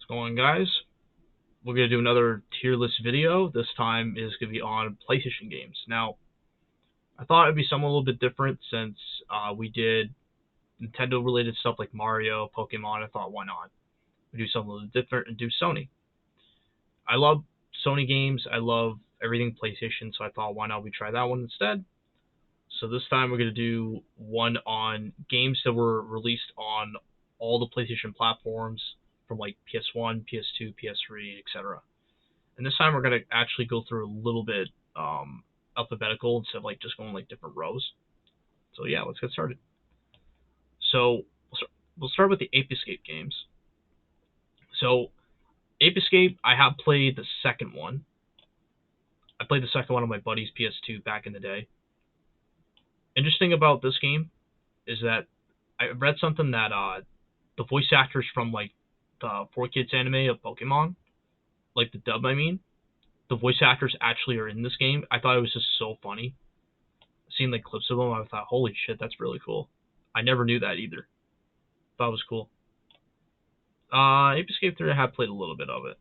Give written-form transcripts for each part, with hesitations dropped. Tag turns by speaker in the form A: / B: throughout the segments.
A: What's going on, guys? We're going to do another tier list video. This time is going to be on PlayStation games. Now, I thought it'd be something a little bit different since we did Nintendo related stuff like Mario, Pokemon. I thought, why not? We do something a little different and do Sony. I love Sony games. I love everything PlayStation, so I thought, why not we try that one instead? So this time we're going to do one on games that were released on all the PlayStation platforms from like PS1, PS2, PS3, etc. And this time we're going to actually go through a little bit alphabetical instead of like just going like different rows. So yeah, let's get started. So we'll start with the Ape Escape games. So Ape Escape, I have played the second one. I played the second one on my buddy's PS2 back in the day. Interesting about this game is that I read something that the voice actors from like the 4Kids anime of Pokemon, like the dub, the voice actors actually are in this game. I thought it was just so funny. Seeing like clips of them, I thought, holy shit, that's really cool. I never knew that either. Thought it was cool. Ape Escape 3, I have played a little bit of it.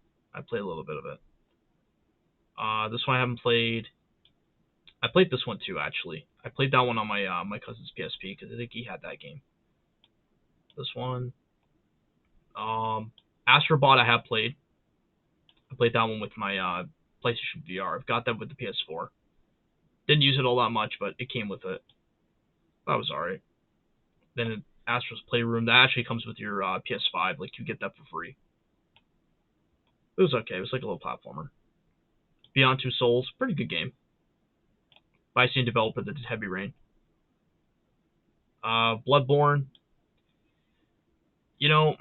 A: This one I haven't played. I played this one too, actually. I played that one on my my cousin's PSP because I think he had that game. This one. Astrobot I have played. I played that one with my PlayStation VR. I've got that with the PS4. Didn't use it all that much, but it came with it. That was alright. Then Astro's Playroom, that actually comes with your PS5. Like, you get that for free. It was okay. It was like a little platformer. Beyond Two Souls, pretty good game. By the same developer that did Heavy Rain. Bloodborne. You know,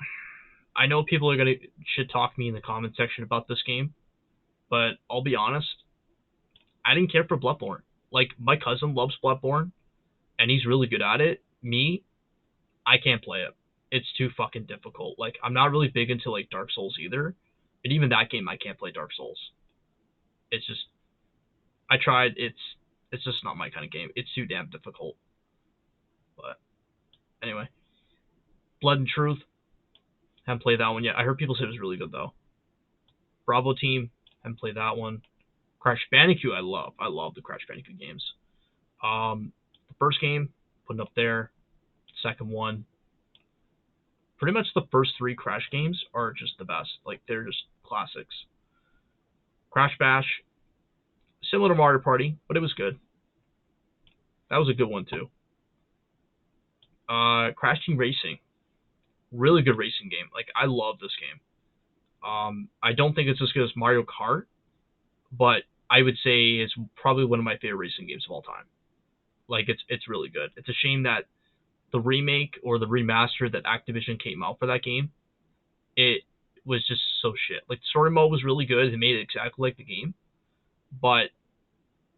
A: I know people are gonna shit talk me in the comment section about this game, but I'll be honest, I didn't care for Bloodborne. Like, my cousin loves Bloodborne, and he's really good at it. Me, I can't play it. It's too fucking difficult. Like, I'm not really big into like Dark Souls either, and even that game I can't play Dark Souls. It's just, I tried. It's just not my kind of game. It's too damn difficult. But anyway, Blood and Truth. Haven't played that one yet. I heard people say it was really good though. Bravo Team. Haven't played that one. Crash Bandicoot. I love the Crash Bandicoot games. The first game, putting up there. Second one. Pretty much the first three Crash games are just the best. Like, they're just classics. Crash Bash. Similar to Mario Party, but it was good. That was a good one too. Crash Team Racing. Really good racing game. Like, I love this game. I don't think it's as good as Mario Kart, but I would say it's probably one of my favorite racing games of all time. Like, it's really good. It's a shame that the remake or the remaster that Activision came out for that game, it was just so shit. Like, the story mode was really good. It made it exactly like the game, but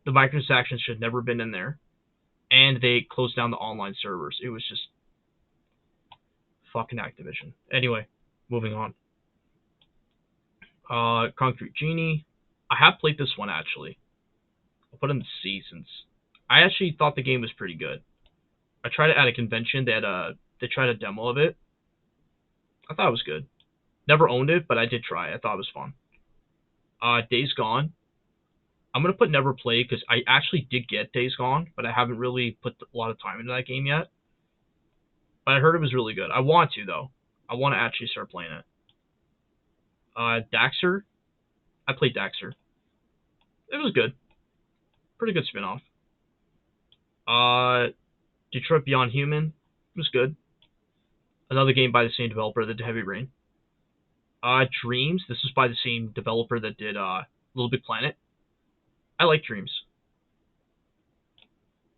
A: the microtransactions should have never been in there, and they closed down the online servers. It was just fucking Activision. Anyway, moving on. Concrete Genie. I have played this one, actually. I'll put it in the C since I actually thought the game was pretty good. I tried it at a convention. They tried a demo of it. I thought it was good. Never owned it, but I did try it. I thought it was fun. Days Gone. I'm going to put never played because I actually did get Days Gone, but I haven't really put a lot of time into that game yet. But I heard it was really good. I want to, though. I want to actually start playing it. Daxter. I played Daxter. It was good. Pretty good spin-off. Detroit Beyond Human. It was good. Another game by the same developer that did Heavy Rain. Dreams. This is by the same developer that did Little Big Planet. I like Dreams.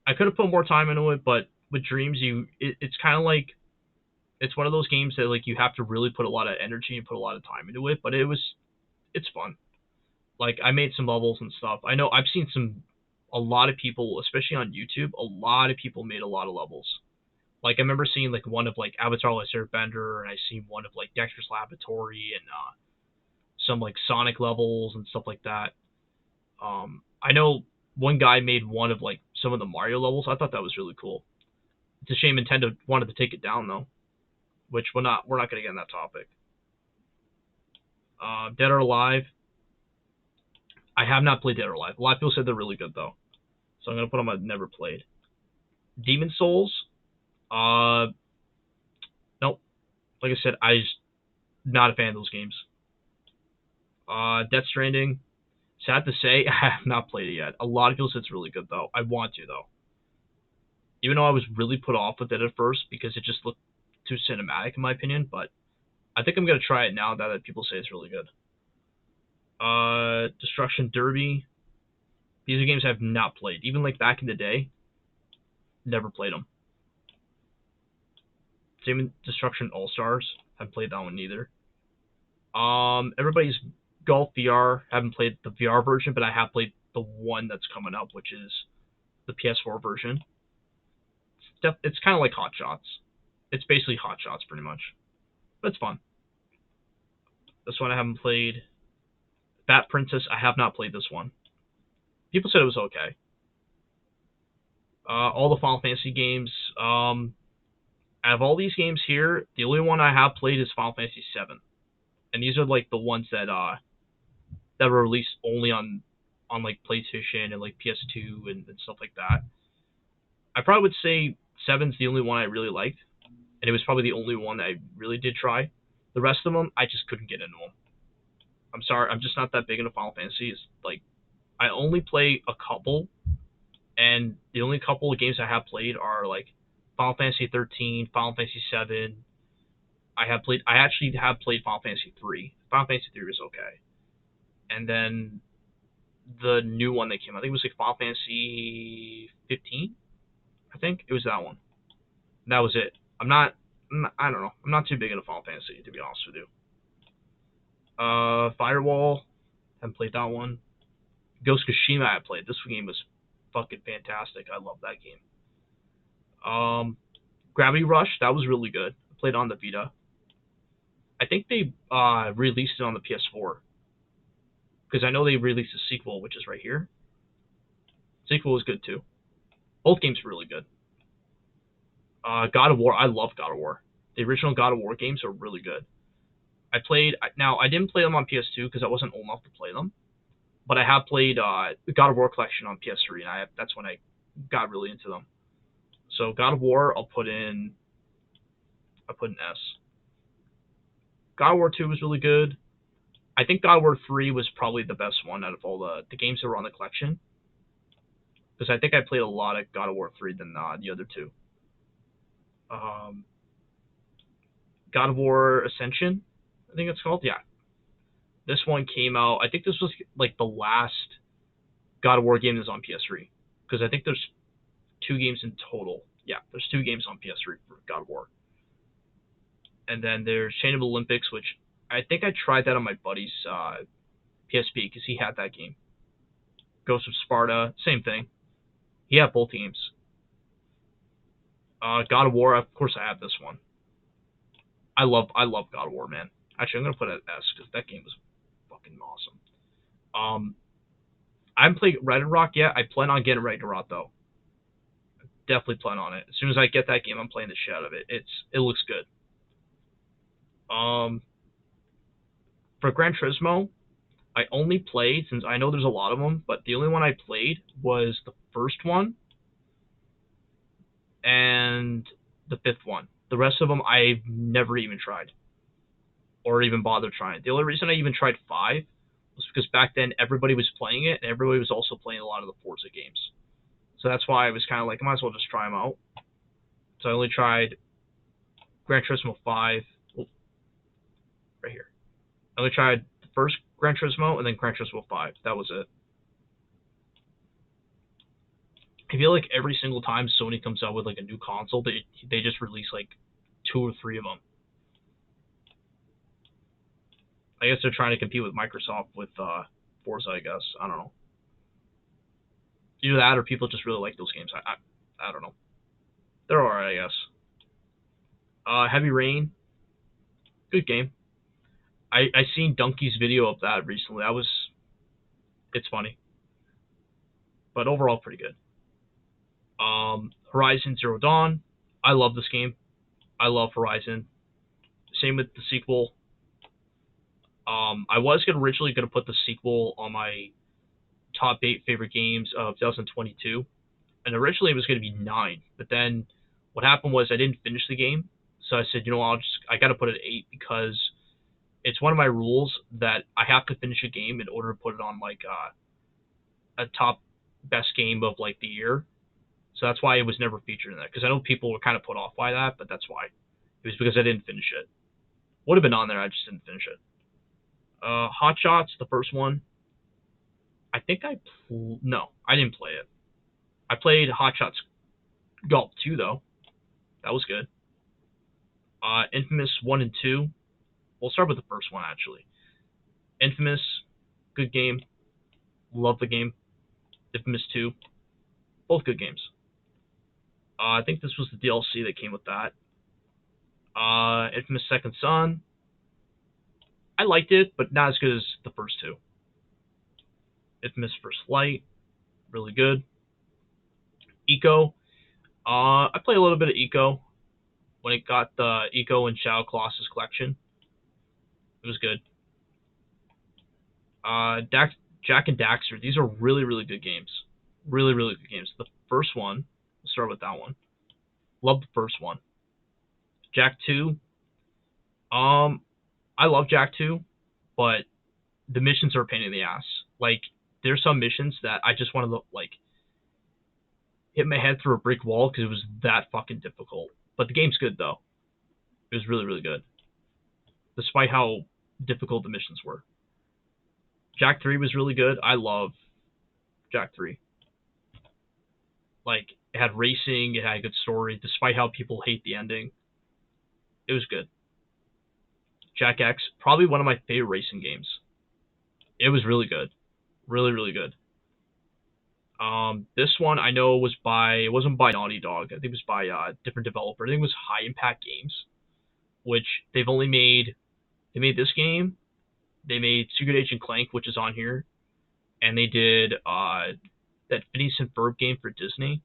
A: I could have put more time into it, but with Dreams, it's kind of like, it's one of those games that like you have to really put a lot of energy and put a lot of time into it, but it's fun. Like, I made some levels and stuff. I know I've seen a lot of people, especially on YouTube, a lot of people made a lot of levels. Like, I remember seeing like one of like Avatar: Last Airbender, and I seen one of like Dexter's Laboratory, and some like Sonic levels and stuff like that. I know one guy made one of like some of the Mario levels. I thought that was really cool. It's a shame Nintendo wanted to take it down though, which we're not going to get on that topic. Dead or Alive. I have not played Dead or Alive. A lot of people said they're really good though, so I'm gonna put them on never played. Demon Souls. Uh, nope. Like I said, I just not a fan of those games. Death Stranding. Sad to say, I have not played it yet. A lot of people said it's really good though. I want to though. Even though I was really put off with it at first because it just looked too cinematic in my opinion, but I think I'm gonna try it now that people say it's really good. Destruction Derby. These are games I've not played. Even like back in the day, never played them. Same with Destruction All Stars. Haven't played that one either. Everybody's Golf VR. Haven't played the VR version, but I have played the one that's coming up, which is the PS4 version. It's kind of like Hot Shots. It's basically Hot Shots, pretty much. But it's fun. This one I haven't played. Bat Princess, I have not played this one. People said it was okay. All the Final Fantasy games. Out of all these games here, the only one I have played is Final Fantasy VII. And these are like the ones that were released only on like PlayStation and like PS2 and stuff like that. I probably would say 7's the only one I really liked, and it was probably the only one that I really did try. The rest of them, I just couldn't get into them. I'm sorry, I'm just not that big into Final Fantasy. It's like I only play a couple, and the only couple of games I have played are like Final Fantasy 13, Final Fantasy 7. I actually have played Final Fantasy 3. Final Fantasy 3 was okay. And then the new one that came out, I think it was like Final Fantasy 15. I think it was that one. That was it. I don't know. I'm not too big into Final Fantasy, to be honest with you. Firewall, haven't played that one. Ghost Tsushima I played. This game was fucking fantastic. I love that game. Gravity Rush, that was really good. I played on the Vita. I think they released it on the PS4. Because I know they released a sequel, which is right here. Sequel was good too. Both games were really good. God of War, I love God of War. The original God of War games are really good. I didn't play them on PS2 because I wasn't old enough to play them. But I have played the God of War collection on PS3, and that's when I got really into them. So God of War, I'll put in S. God of War 2 was really good. I think God of War 3 was probably the best one out of all the games that were on the collection. Because I think I played a lot of God of War 3 than the other two. God of War Ascension, I think it's called. Yeah. This one came out, I think this was like the last God of War game that's on PS3. Because I think there's 2 games in total. Yeah, there's 2 games on PS3 for God of War. And then there's Chain of Olympics, which I think I tried that on my buddy's PSP because he had that game. Ghost of Sparta, same thing. He had both games. God of War, of course I have this one. I love God of War, man. Actually, I'm gonna put it at S because that game was fucking awesome. I haven't played Ragnarok yet. I plan on getting Ragnarok though. Definitely plan on it. As soon as I get that game, I'm playing the shit out of it. It looks good. For Gran Turismo, I only played, since I know there's a lot of them, but the only one I played was the first one and the 5th one. The rest of them I've never even tried or even bothered trying. The only reason I even tried 5 was because back then everybody was playing it and everybody was also playing a lot of the Forza games. So that's why I was kind of like, I might as well just try them out. So I only tried Gran Turismo 5, right here. I only tried the first Gran Turismo and then Gran Turismo 5. That was it. I feel like every single time Sony comes out with like a new console, they just release like 2 or 3 of them. I guess they're trying to compete with Microsoft with Forza, I guess. I don't know. Either that or people just really like those games. I don't know. They're alright, I guess. Heavy Rain. Good game. I seen Donkey's video of that recently. It's funny. But overall, pretty good. Horizon Zero Dawn. I love this game. I love Horizon. Same with the sequel. I was originally gonna put the sequel on my top 8 favorite games of 2022, and originally it was gonna be 9. But then what happened was I didn't finish the game, so I said, you know, I gotta put it at 8 because it's one of my rules that I have to finish a game in order to put it on like a top best game of like the year. So that's why it was never featured in that. Because I know people were kind of put off by that, but that's why. It was because I didn't finish it. Would have been on there, I just didn't finish it. Hot Shots, the first one. I think no, I didn't play it. I played Hot Shots Golf 2 though. That was good. Infamous 1 and 2. We'll start with the first one actually. Infamous, good game. Love the game. Infamous 2, both good games. I think this was the DLC that came with that. Infamous Second Son. I liked it, but not as good as the first two. Infamous First Light, really good. Eco. I played a little bit of Eco when it got the Eco and Shadow Colossus collection. It was good. Jak and Daxter. These are really, really good games. Really, really good games. The first one, we'll start with that one. Love the first one. Jak 2. I love Jak 2, but the missions are a pain in the ass. Like, there's some missions that I just wanted to, like, hit my head through a brick wall because it was that fucking difficult. But the game's good, though. It was really, really good. Despite how difficult the missions were. Jak 3 was really good. I love Jak 3. Like, it had racing, it had a good story, despite how people hate the ending. It was good. Jak X, probably one of my favorite racing games. It was really good. Really, really good. This one I know it wasn't by Naughty Dog. I think it was by a different developer. I think it was High Impact Games, which they made this game. They made Secret Agent Clank, which is on here, and they did that Phineas and Ferb game for Disney.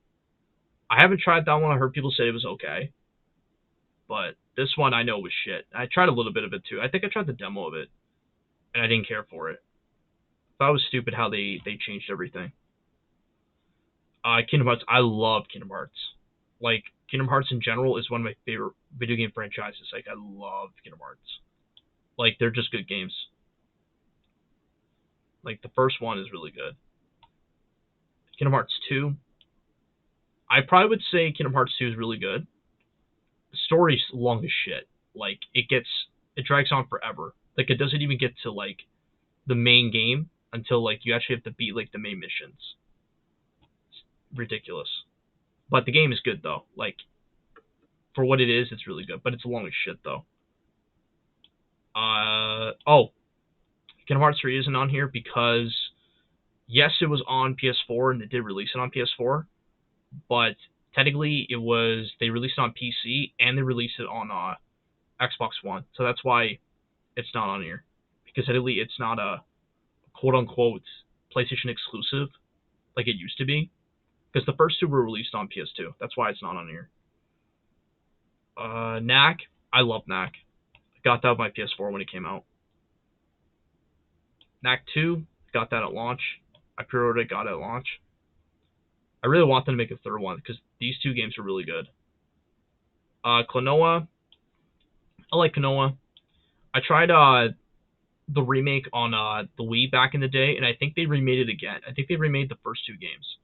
A: I haven't tried that one. I heard people say it was okay, but this one I know was shit. I tried a little bit of it too. I think I tried the demo of it, and I didn't care for it. I thought it was stupid how they changed everything. Kingdom Hearts. I love Kingdom Hearts. Like, Kingdom Hearts in general is one of my favorite video game franchises. Like, I love Kingdom Hearts. Like, they're just good games. Like, the first one is really good. Kingdom Hearts 2. I probably would say Kingdom Hearts 2 is really good. The story's long as shit. Like, it drags on forever. Like, it doesn't even get to, like, the main game until, like, you actually have to beat, like, the main missions. It's ridiculous. But the game is good, though. Like, for what it is, it's really good. But it's long as shit, though. Kingdom Hearts 3 isn't on here because, yes, it was on PS4 and they did release it on PS4, but technically they released it on PC and they released it on Xbox One, so that's why it's not on here. Because technically it's not a quote-unquote PlayStation exclusive like it used to be, because the first two were released on PS2. That's why it's not on here. Knack. I love Knack. I got that with my PS4 when it came out. Knack 2, got that at launch. I pre-ordered it, got it at launch. I really want them to make a third one because these two games are really good. Klonoa. I like Klonoa. I tried the remake on the Wii back in the day, and I think they remade it again. I think they remade the first two games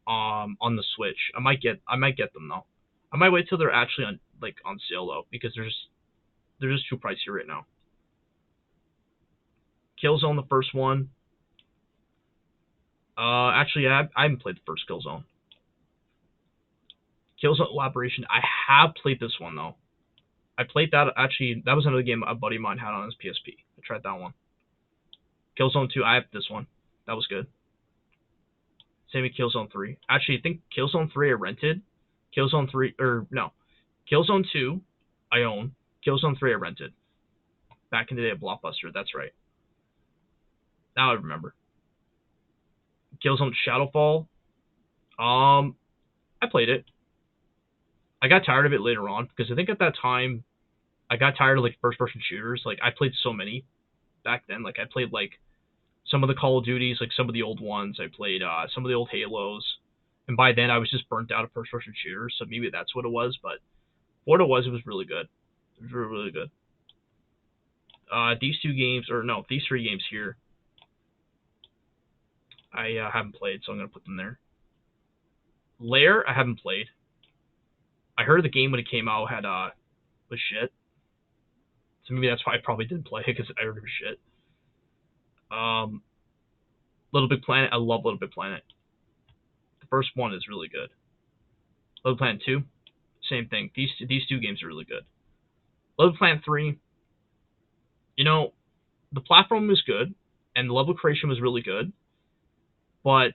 A: on the Switch. I might get them though. I might wait till they're actually on sale though, because they're just too pricey right now. Killzone, the first one. Actually, I haven't played the first Killzone. Killzone Elaboration. I have played this one though. I played that. Actually, that was another game a buddy of mine had on his PSP. I tried that one. Killzone 2. I have this one. That was good. Same with Killzone 3. Actually, I think Killzone 3 I rented. Killzone 2 I own. Killzone 3 I rented. Back in the day at Blockbuster. That's right. Now I remember. Killzone Shadowfall. I played it. I got tired of it later on because I think at that time I got tired of like first-person shooters. Like, I played so many back then. Like I played like some of the Call of Duties, like some of the old ones. I played some of the old Halos, and by then I was just burnt out of first-person shooters. So maybe that's what it was. But what it was really good. It was really, really good. These two games, or no, these three games here, I haven't played, so I'm gonna put them there. Lair, I haven't played. I heard the game when it came out had was shit. So maybe that's why I probably didn't play it, because I heard it was shit. Little Big Planet, I love Little Big Planet. The first one is really good. Little Planet 2, same thing. These two games are really good. Little Planet 3, you know, the platform was good, and the level creation was really good, but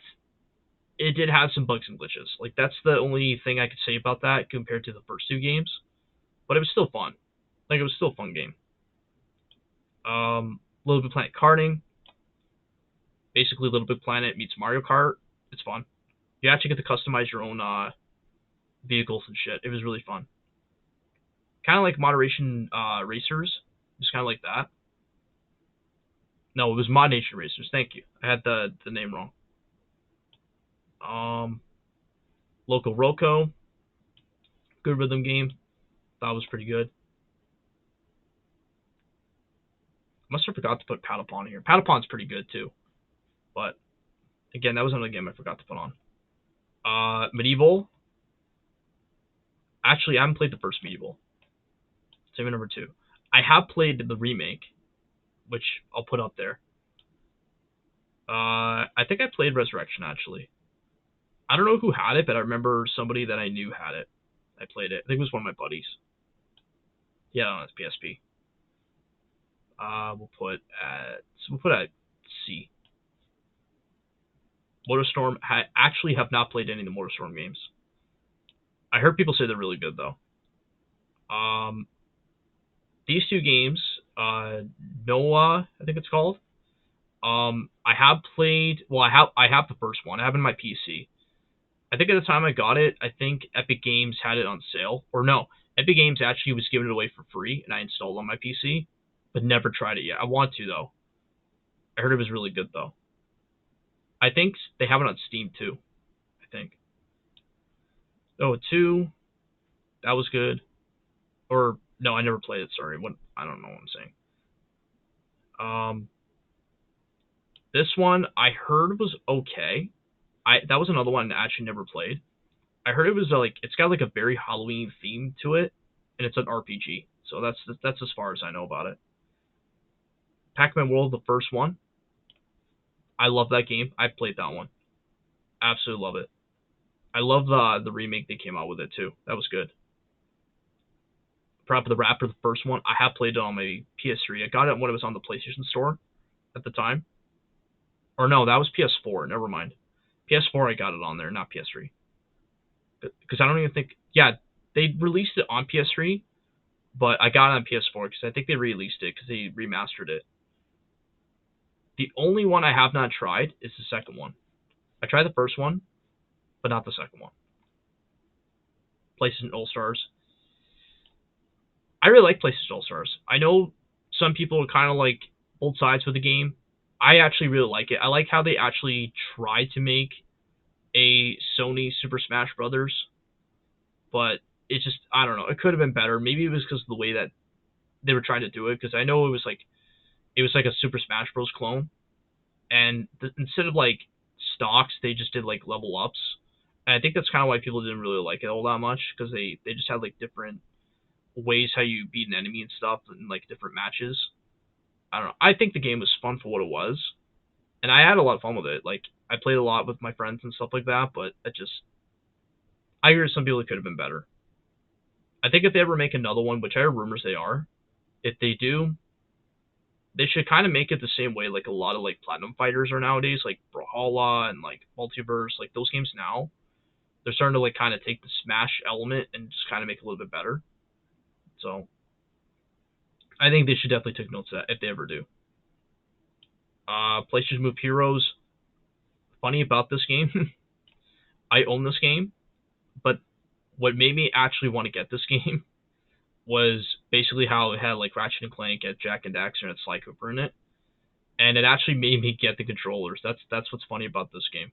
A: it did have some bugs and glitches. Like, that's the only thing I could say about that compared to the first two games. But it was still fun. Like, it was still a fun game. Little Big Planet karting. Basically, Little Big Planet meets Mario Kart. It's fun. You actually get to customize your own vehicles and shit. It was really fun. Kind of like Moderation Racers. Just kind of like that. No, it was Mod Nation Racers. Thank you. I had the name wrong. Loco Roco. Good rhythm game. That was pretty good. Must have forgot to put Patapon here. Patapon's pretty good too. But again, that was another game I forgot to put on. Medieval. Actually, I haven't played the first Medieval. Save number 2. I have played the remake, which I'll put up there. I think I played Resurrection, actually. I don't know who had it, but I remember somebody that I knew had it. I played it. I think it was one of my buddies. Yeah, no, it's PSP. We'll put at C. MotorStorm. I actually have not played any of the MotorStorm games. I heard people say they're really good though. These two games, Noah, I think it's called. I have played. Well, I have the first one. I have it in my PC. I think at the time I got it, I think Epic Games had it on sale. Or no, Epic Games actually was giving it away for free, and I installed it on my PC, but never tried it yet. I want to, though. I heard it was really good, though. I think they have it on Steam, too. I think. Oh, 2. That was good. Or, no, I never played it, sorry. I don't know what I'm saying. This one, I heard was okay. That was another one I actually never played. I heard it was like it's got like a very Halloween theme to it, and it's an RPG. So that's as far as I know about it. Pac-Man World, the first one. I love that game. I played that one. Absolutely love it. I love the remake they came out with it too. That was good. Parappa the Rapper, the first one. I have played it on my PS3. I got it when it was on the PlayStation Store at the time. Or no, that was PS4. Never mind. PS4 I got it on there, not PS3. Because I don't even think... Yeah, they released it on PS3, but I got it on PS4 because I think they released it because they remastered it. The only one I have not tried is the second one. I tried the first one, but not the second one. PlayStation All-Stars. I really like PlayStation All-Stars. I know some people are kind of like both sides with the game. I actually really like it. I like how they actually tried to make a Sony Super Smash Brothers, but it just, I don't know, it could have been better. Maybe it was because of the way that they were trying to do it, because I know it was like a Super Smash Bros. Clone, and instead of like stocks, they just did like level ups, and I think that's kind of why people didn't really like it all that much, because they just had like different ways how you beat an enemy and stuff, and like different matches. I don't know. I think the game was fun for what it was, and I had a lot of fun with it. Like, I played a lot with my friends and stuff like that, but I hear some people it could have been better. I think if they ever make another one, which I hear rumors they are, if they do, they should kind of make it the same way like a lot of like Platinum Fighters are nowadays, like Brawlhalla and like Multiverse, like those games now. They're starting to like kind of take the Smash element and just kind of make it a little bit better. So I think they should definitely take notes of that if they ever do. PlayStation Move Heroes. Funny about this game, I own this game, but what made me actually want to get this game was basically how it had like Ratchet and Clank, had Jak and Daxter, and had Sly Cooper in it. and it actually made me get the controllers. That's what's funny about this game.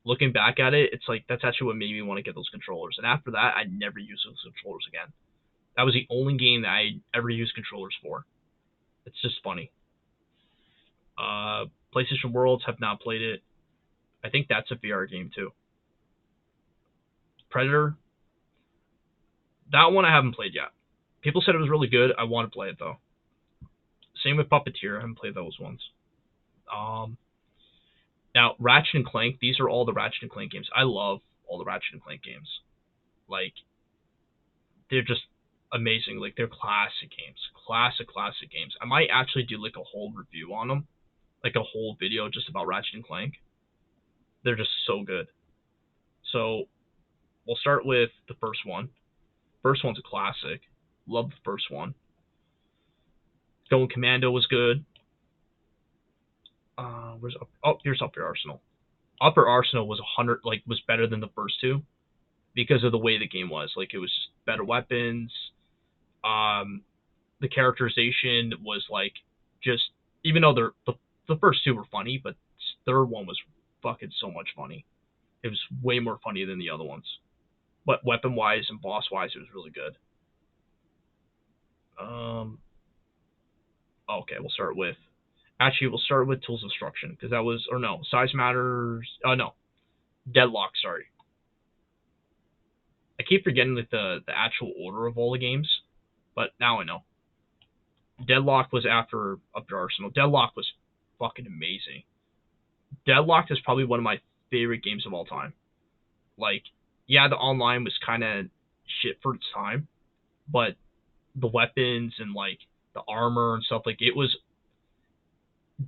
A: Looking back at it, it's like that's actually what made me want to get those controllers. And after that, I never used those controllers again. That was the only game that I ever used controllers for. It's just funny. PlayStation Worlds, have not played it. I think that's a VR game too. Predator, that one I haven't played yet. People said it was really good. I want to play it though. Same with Puppeteer. I haven't played those ones. Um, Now Ratchet and Clank. These are all the Ratchet and Clank games. I love all the Ratchet and Clank games. Like they're just amazing. Like they're classic games. Classic games. I might actually do like a whole review on them, like a whole video just about Ratchet and Clank. They're just so good. So we'll start with the first one. First one's a classic. Love the first one. Going Commando was good. Where's here's Upper Arsenal. Upper Arsenal was 100, like was better than the first two because of the way the game was. Like it was better weapons. The characterization was like just, even though the first two were funny, but the third one was fucking so much funny. It was way more funny than the other ones. But weapon wise and boss wise, it was really good. Okay, we'll start with Tools of Destruction because that was, or no, Size Matters. Oh no, Deadlock. Sorry, I keep forgetting like the actual order of all the games, but now I know. Deadlock was after Upper Arsenal. Deadlock was fucking amazing. Deadlock is probably one of my favorite games of all time. Like, yeah, the online was kind of shit for its time, but the weapons and like the armor and stuff, like it was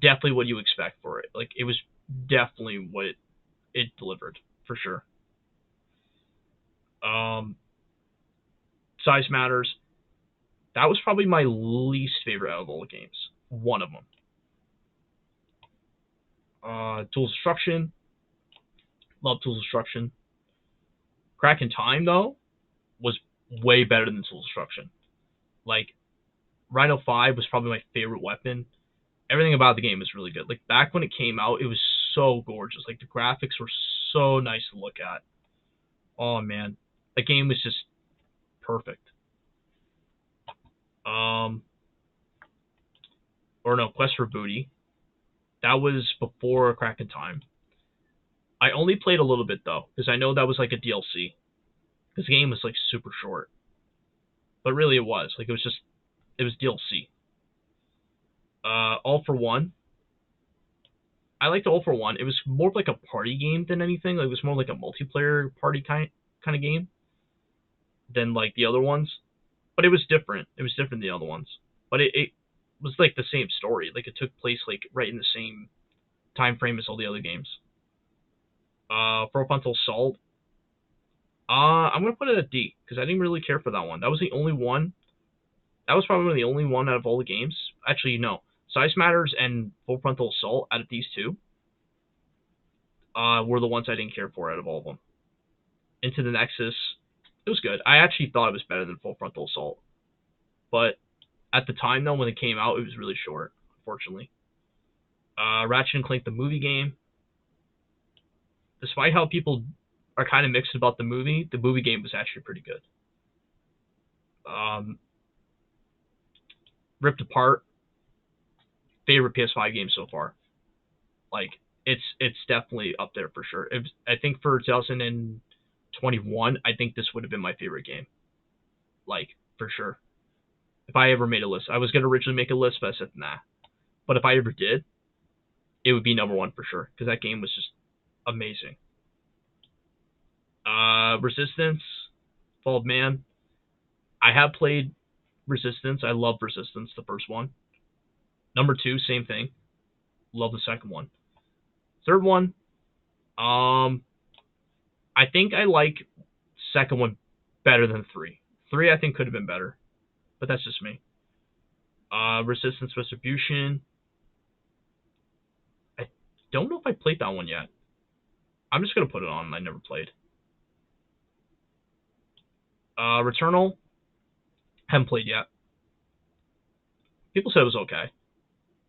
A: definitely what you expect for it. Like it was definitely what it delivered for sure. Size Matters. That was probably my least favorite out of all the games. One of them. Tools of Destruction. Love Tools of Destruction. Crack in Time though was way better than Tools of Destruction. Like Rhino 5 was probably my favorite weapon. Everything about the game was really good. Like back when it came out, it was so gorgeous. Like the graphics were so nice to look at. Oh man, the game was just perfect. Or no, Quest for Booty. That was before Crack in Time. I only played a little bit though, because I know that was like a DLC. Because the game was like super short. But really it was. Like it was DLC. All for One. I liked All for One. It was more like a party game than anything. Like, it was more like a multiplayer party kind of game than like the other ones. But it was different. It was different than the other ones. But it was like the same story. Like it took place like right in the same time frame as all the other games. Full Frontal Assault. I'm gonna put it at D because I didn't really care for that one. That was the only one. That was probably the only one out of all the games. Actually, no. Size Matters and Full Frontal Assault, out of these two, were the ones I didn't care for out of all of them. Into the Nexus, it was good. I actually thought it was better than Full Frontal Assault. But at the time, though, when it came out, it was really short, unfortunately. Ratchet and Clank, the movie game. Despite how people are kind of mixed about the movie game was actually pretty good. Ripped Apart, favorite PS5 game so far. Like, it's definitely up there for sure. I think for 2021, I think this would have been my favorite game. Like, for sure. If I ever made a list. I was going to originally make a list, but I said, nah. But if I ever did, it would be number one for sure. Because that game was just amazing. Resistance, Fall of Man. I have played Resistance. I love Resistance, the first one. Number 2, same thing. Love the second one. Third one, I think I like second one better than 3. 3 I think could have been better, but that's just me. Resistance Retribution. I don't know if I played that one yet. I'm just gonna put it on. I never played. Returnal. Haven't played yet. People said it was okay.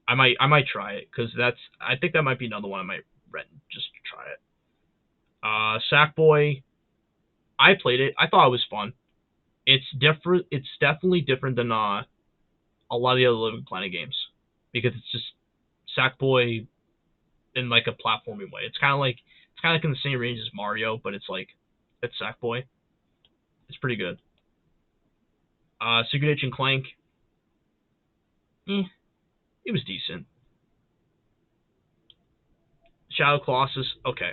A: I might try it because I think that might be another one I might rent just to try it. Sackboy, I played it. I thought it was fun. It's different. It's definitely different than a lot of the other Living Planet games because it's just Sackboy in like a platforming way. It's kind of like in the same range as Mario, but it's Sackboy. It's pretty good. Secret Agent Clank, eh, it was decent. Shadow Colossus, okay.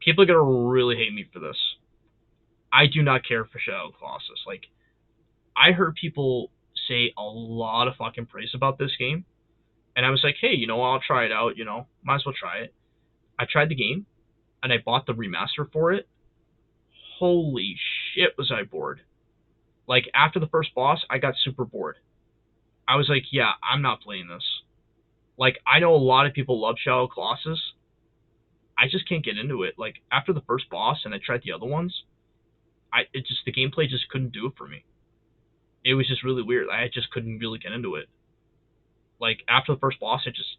A: People are gonna really hate me for this. I do not care for Shadow Colossus. Like, I heard people say a lot of fucking praise about this game, and I was like, hey, I'll try it out. Might as well try it. I tried the game, and I bought the remaster for it. Holy shit, was I bored! Like after the first boss, I got super bored. I was like, yeah, I'm not playing this. Like I know a lot of people love Shadow Colossus. I just can't get into it. Like after the first boss, and I tried the other ones, the gameplay just couldn't do it for me. It was just really weird. I just couldn't really get into it. Like after the first boss, I just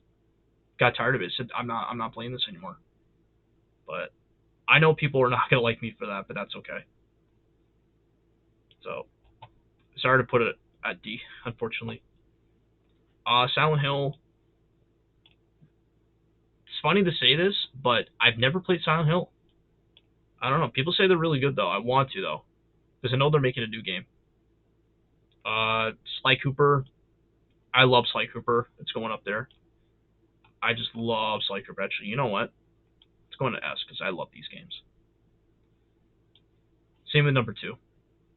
A: got tired of it. Said I'm not playing this anymore. But I know people are not gonna like me for that, but that's okay. So sorry to put it at D, unfortunately. Silent Hill. It's funny to say this, but I've never played Silent Hill. I don't know. People say they're really good though. I want to though, because I know they're making a new game. Sly Cooper. I love Sly Cooper. It's going up there. I just love Sly Cooper. Actually, you know what? It's going to S because I love these games. Same with number two.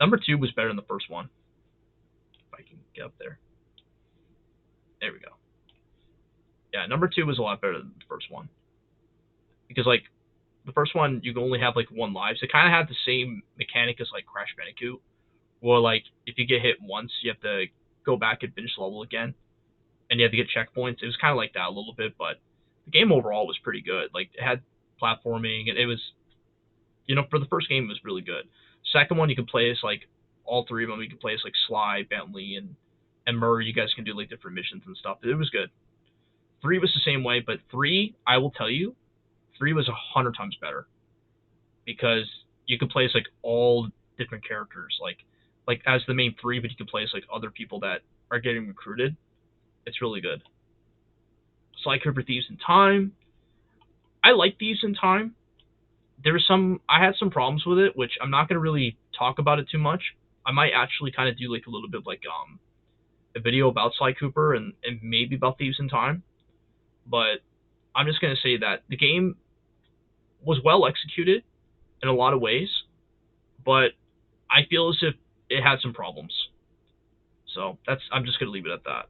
A: Number two was better than the first one. If I can get up there. There we go. Yeah, number two was a lot better than the first one. Because, like, the first one, you can only have, like, one life. So it kind of had the same mechanic as, like, Crash Bandicoot. Where, like, if you get hit once, you have to go back and finish the level again. And you have to get checkpoints. It was kind of like that a little bit, but the game overall was pretty good. Like, it had platforming, and it was, for the first game, it was really good. Second one, you can play as, like, all three of them. You can play as, like, Sly, Bentley, and Murray. You guys can do, like, different missions and stuff. It was good. 3 was the same way, but 3, I will tell you, 3 was 100 times better because you could play as like all different characters, like as the main 3, but you can play as like other people that are getting recruited. It's really good. Sly Cooper Thieves in Time. I like Thieves in Time. I had some problems with it, which I'm not gonna really talk about it too much. I might actually kind of do like a little bit of like a video about Sly Cooper and maybe about Thieves in Time. But I'm just going to say that the game was well executed in a lot of ways, but I feel as if it had some problems. So I'm just going to leave it at that.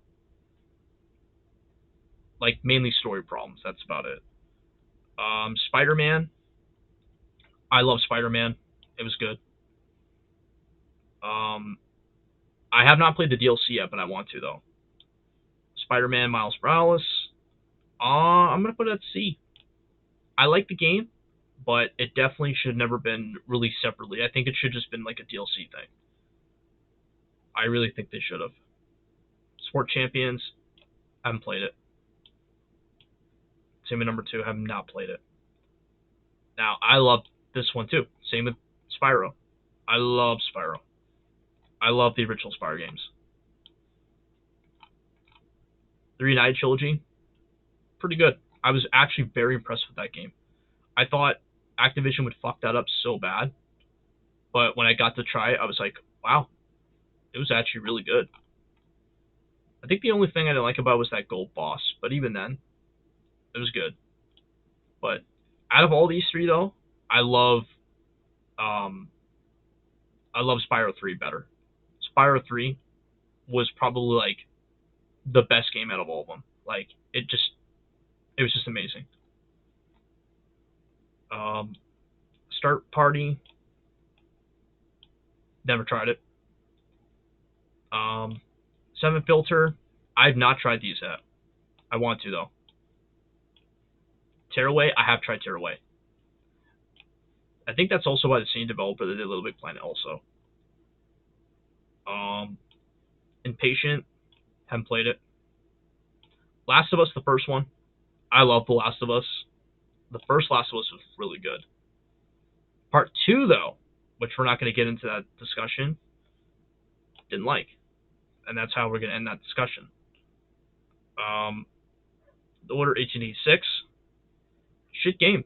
A: Like mainly story problems. That's about it. Spider-Man. I love Spider-Man. It was good. I have not played the DLC yet, but I want to though. Spider-Man Miles Morales. I'm gonna put it at C. I like the game, but it definitely should have never been released separately. I think it should just been like a DLC thing. I really think they should have. Sport Champions, haven't played it. Same with number 2, have not played it. Now, I love this one too. Same with Spyro. I love Spyro. I love the original Spyro games. The Reunited Trilogy, pretty good. I was actually very impressed with that game. I thought Activision would fuck that up so bad, but when I got to try it, I was like, wow, it was actually really good. I think the only thing I didn't like about it was that gold boss, but even then, it was good. But out of all these 3, though, I love Spyro 3 better. Spyro 3 was probably like the best game out of all of them. Like it was just amazing. Start Party, never tried it. Seven Filter, I've not tried these yet. I want to though. Tearaway, I have tried Tearaway. I think that's also by the same developer that did Little Big Planet also. Impatient, haven't played it. Last of Us, the first one. I love The Last of Us. The first Last of Us was really good. Part 2, though, which we're not going to get into that discussion, didn't like. And that's how we're going to end that discussion. The Order 1886, shit game.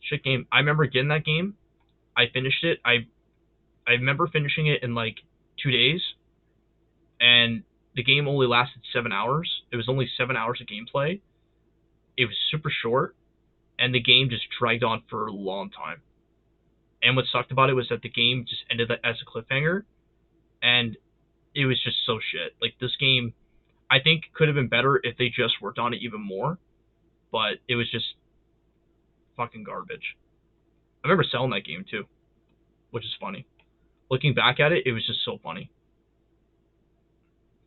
A: Shit game. I remember getting that game. I finished it. I remember finishing it in like 2 days, and the game only lasted 7 hours. It was only 7 hours of gameplay. It was super short, and the game just dragged on for a long time. And what sucked about it was that the game just ended as a cliffhanger, and it was just so shit. Like, this game, I think, could have been better if they just worked on it even more, but it was just fucking garbage. I remember selling that game too, which is funny. Looking back at it, it was just so funny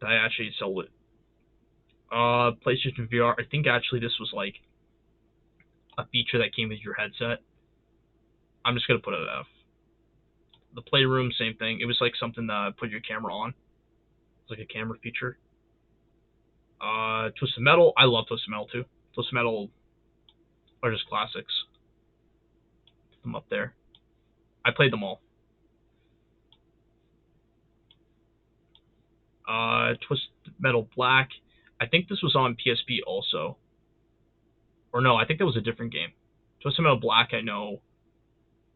A: that I actually sold it. PlayStation VR, I think actually this was like a feature that came with your headset. I'm just gonna put it at F. The Playroom, same thing. It was like something to put your camera on. It's like a camera feature. Twisted Metal, I love Twisted Metal too. Twisted Metal are just classics. Put them up there. I played them all. Twisted Metal Black. I think this was on PSP also. Or no, I think that was a different game. Twisted Metal Black, I know.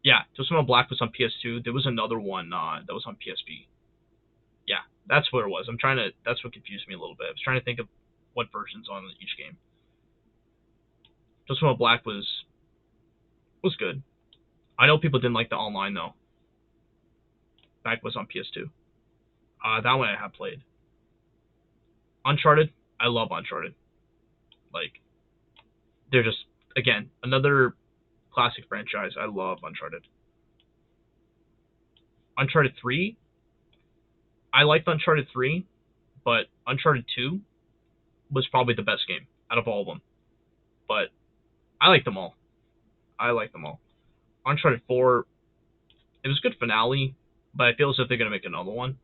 A: Yeah, Twisted Metal Black was on PS2. There was another one that was on PSP. Yeah, that's what it was. That's what confused me a little bit. I was trying to think of what version's on each game. Twisted Metal Black was good. I know people didn't like the online though. Back was on PS2. That one I have played. Uncharted, I love Uncharted. Like, they're just, again, another classic franchise. I love Uncharted. Uncharted 3, I liked Uncharted 3, but Uncharted 2 was probably the best game out of all of them. But I like them all. Uncharted 4, it was a good finale, but I feel as if they're going to make another one,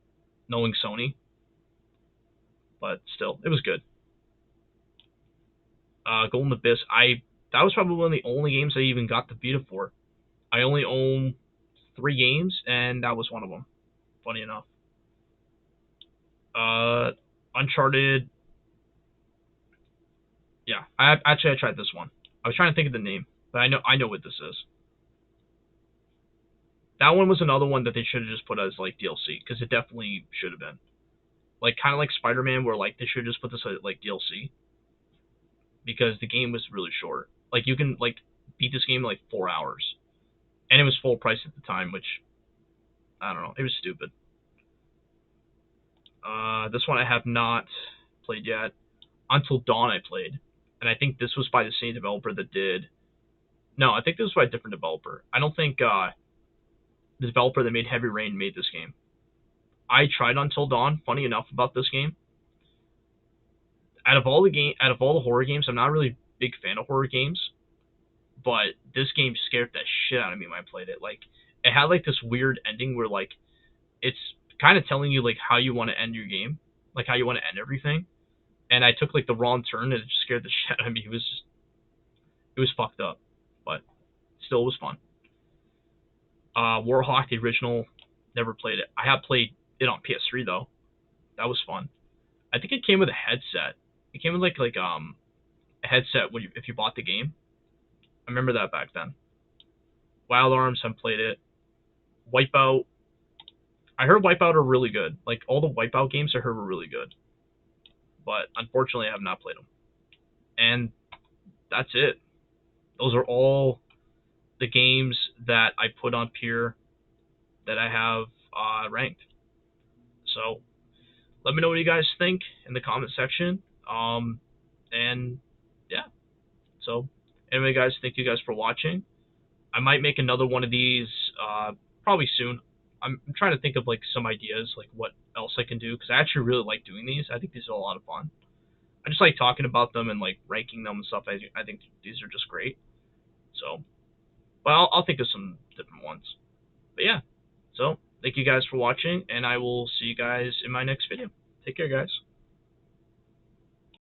A: knowing Sony. But still, it was good. Golden Abyss, that was probably one of the only games I even got the Vita for. I only own 3 games, and that was one of them, funny enough. Uncharted, yeah, I tried this one. I was trying to think of the name, but I know what this is. That one was another one that they should have just put as like DLC, because it definitely should have been. Like, kind of like Spider-Man, where like they should have just put this as like DLC, because the game was really short. Like, you can like beat this game in like 4 hours, and it was full price at the time, which I don't know, it was stupid. This one I have not played yet. Until Dawn I played, and I think this was by the same developer that did. No, I think this was by a different developer. I don't think the developer that made Heavy Rain made this game. I tried Until Dawn. Funny enough about this game, out of all the horror games, I'm not really a big fan of horror games, but this game scared the shit out of me when I played it. Like, it had like this weird ending where like it's kind of telling you like how you want to end your game, like how you want to end everything. And I took like the wrong turn, and it just scared the shit out of me. It was fucked up, but still it was fun. Warhawk, the original, never played it. I have played it on PS3 though. That was fun. I think it came with a headset. It came with like a headset if you bought the game. I remember that back then. Wild Arms, haven't played it. Wipeout. I heard Wipeout are really good. Like, all the Wipeout games I heard were really good. But unfortunately, I have not played them. And that's it. Those are all the games that I put on Peer that I have ranked. So let me know what you guys think in the comment section. And yeah. So anyway, guys, thank you guys for watching. I might make another one of these probably soon. I'm trying to think of like some ideas, like what else I can do, because I actually really like doing these. I think these are a lot of fun. I just like talking about them and like ranking them and stuff. I think these are just great. So, but I'll think of some different ones. But yeah, so thank you guys for watching, and I will see you guys in my next video. Take care, guys.